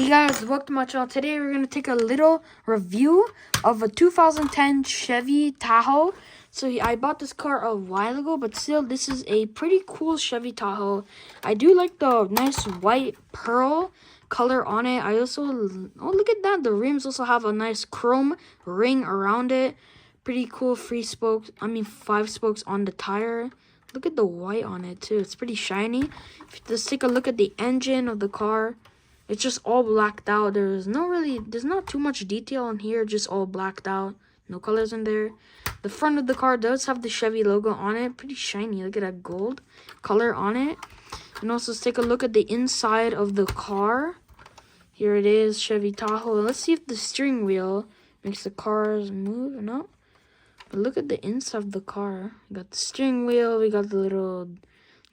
Hey guys, welcome to my channel. Today we're going to take a little review of a 2010 Chevy Tahoe. So I bought this car a while ago, but still this is a pretty cool Chevy Tahoe. I do like the nice white pearl color on it. I also, oh look at that, the rims also have a nice chrome ring around it. Pretty cool 5 spokes on the tire. Look at the white on it too, it's pretty shiny. Let's take a look at the engine of the car. It's just all blacked out. There's not too much detail on here, just all blacked out. No colors in there. The front of the car does have the Chevy logo on it. Pretty shiny. Look at that gold color on it. And also let's take a look at the inside of the car. Here it is, Chevy Tahoe. Let's see if the steering wheel makes the cars move. No. But look at the inside of the car. We got the steering wheel. We got the little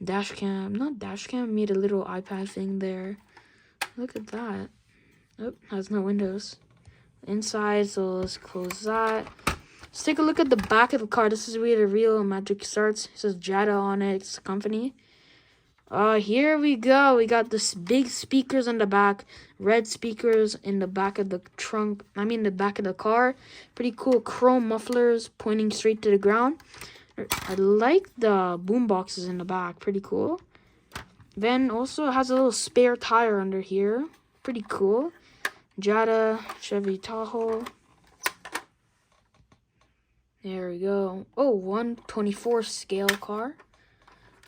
dash cam. Not dash cam, made a little iPad thing there. Look at that. Oh, has no windows. Inside, so let's close that. Let's take a look at the back of the car. This is where the real magic starts. It says Jada on it. It's the company. Here we go. We got this big speakers in the back. Red speakers in the back of the trunk. The back of the car. Pretty cool chrome mufflers pointing straight to the ground. I like the boom boxes in the back. Pretty cool. Then also has a little spare tire under here. Pretty cool. Jada, Chevy Tahoe. There we go. Oh, 1/24 scale car.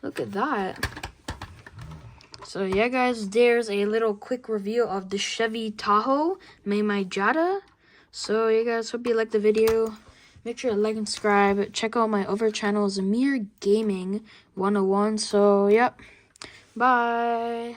Look at that. So yeah guys, there's a little quick review of the Chevy Tahoe made by Jada. So yeah guys, hope you liked the video. Make sure to like and subscribe. Check out my other channel, Zamir Gaming 101. So yep. Bye.